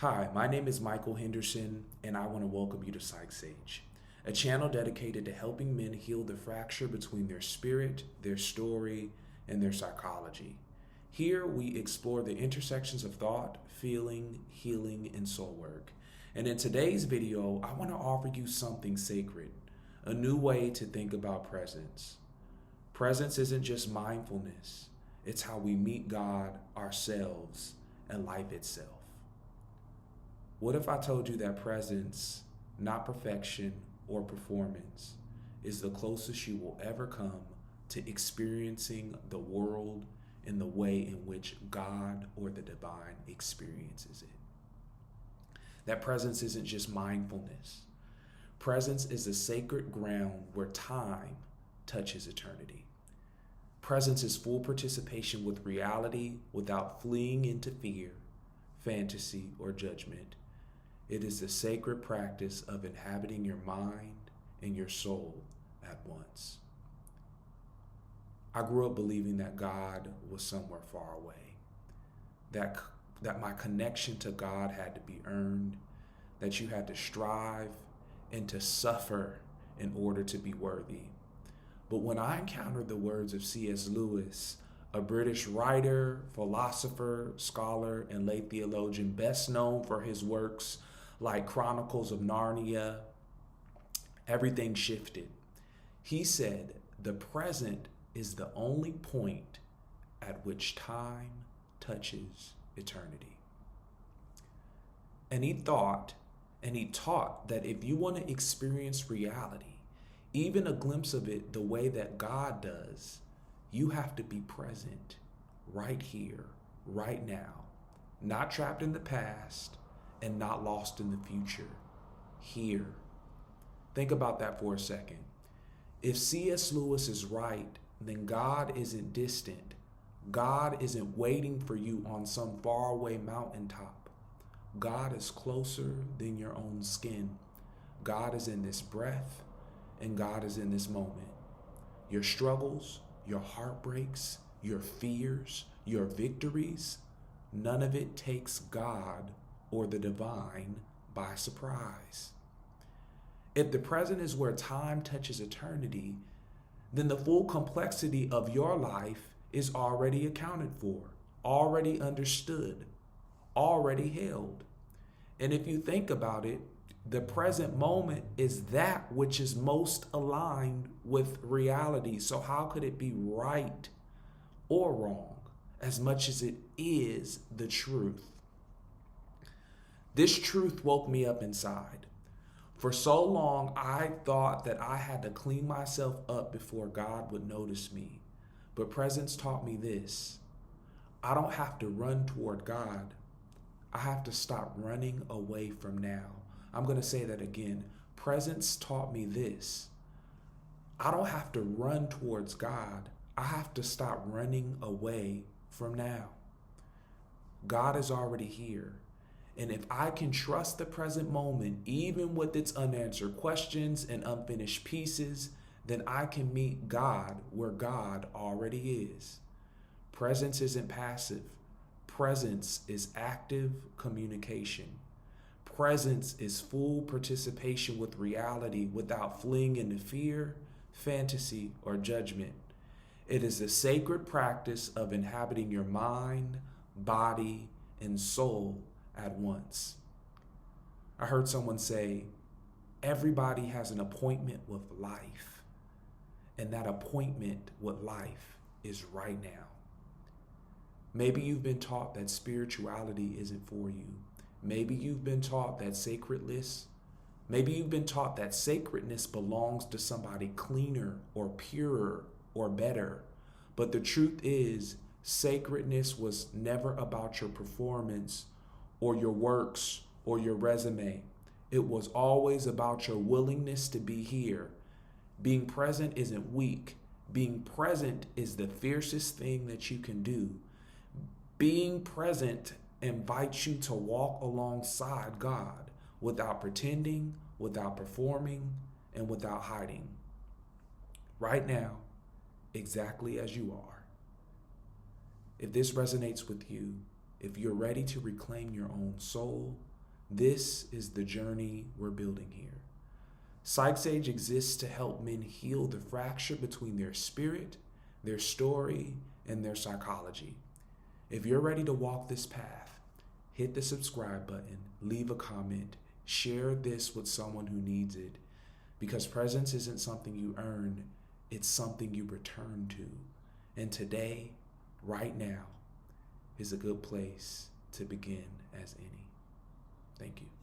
Hi, my name is Michael Henderson, and I want to welcome you to Psyc Sage, a channel dedicated to helping men heal the fracture between their spirit, their story, and their psychology. Here, we explore the intersections of thought, feeling, healing, and soul work. And in today's video, I want to offer you something sacred, a new way to think about presence. Presence isn't just mindfulness, it's how we meet God, ourselves, and life itself. What if I told you that presence, not perfection or performance, is the closest you will ever come to experiencing the world in the way in which God or the divine experiences it? That presence isn't just mindfulness. Presence is a sacred ground where time touches eternity. Presence is full participation with reality without fleeing into fear, fantasy, or judgment. It is the sacred practice of inhabiting your mind and your soul at once. I grew up believing that God was somewhere far away, that my connection to God had to be earned, that you had to strive and to suffer in order to be worthy. But when I encountered the words of C.S. Lewis, a British writer, philosopher, scholar, and lay theologian best known for his works like Chronicles of Narnia, everything shifted. He said, "The present is the only point at which time touches eternity." And he taught that if you want to experience reality, even a glimpse of it the way that God does, you have to be present right here, right now, not trapped in the past and not lost in the future. Here. Think about that for a second. If C.S. Lewis is right, then God isn't distant. God isn't waiting for you on some faraway mountaintop. God is closer than your own skin. God is in this breath, and God is in this moment. Your struggles, your heartbreaks, your fears, your victories, none of it takes God or the divine by surprise. If the present is where time touches eternity, then the full complexity of your life is already accounted for, already understood, already held. And if you think about it, the present moment is that which is most aligned with reality. So how could it be right or wrong as much as it is the truth? This truth woke me up inside. For so long, I thought that I had to clean myself up before God would notice me. But presence taught me this: I don't have to run toward God. I have to stop running away from now. I'm going to say that again. Presence taught me this: I don't have to run towards God. I have to stop running away from now. God is already here. And if I can trust the present moment, even with its unanswered questions and unfinished pieces, then I can meet God where God already is. Presence isn't passive. Presence is active communication. Presence is full participation with reality without fleeing into fear, fantasy, or judgment. It is the sacred practice of inhabiting your mind, body, and soul at once. I heard someone say, everybody has an appointment with life, and that appointment with life is right now. Maybe you've been taught that spirituality isn't for you. Maybe you've been taught that maybe you've been taught that sacredness belongs to somebody cleaner or purer or better. But the truth is, sacredness was never about your performance or your works or your resume. It was always about your willingness to be here. Being present isn't weak. Being present is the fiercest thing that you can do. Being present invites you to walk alongside God without pretending, without performing, and without hiding. Right now, exactly as you are. If this resonates with you, If you're ready to reclaim your own soul, this is the journey we're building here. Psyc Sage exists to help men heal the fracture between their spirit, their story, and their psychology. If you're ready to walk this path, hit the subscribe button, leave a comment, share this with someone who needs it, because presence isn't something you earn, it's something you return to. And today, right now, is a good place to begin as any. Thank you.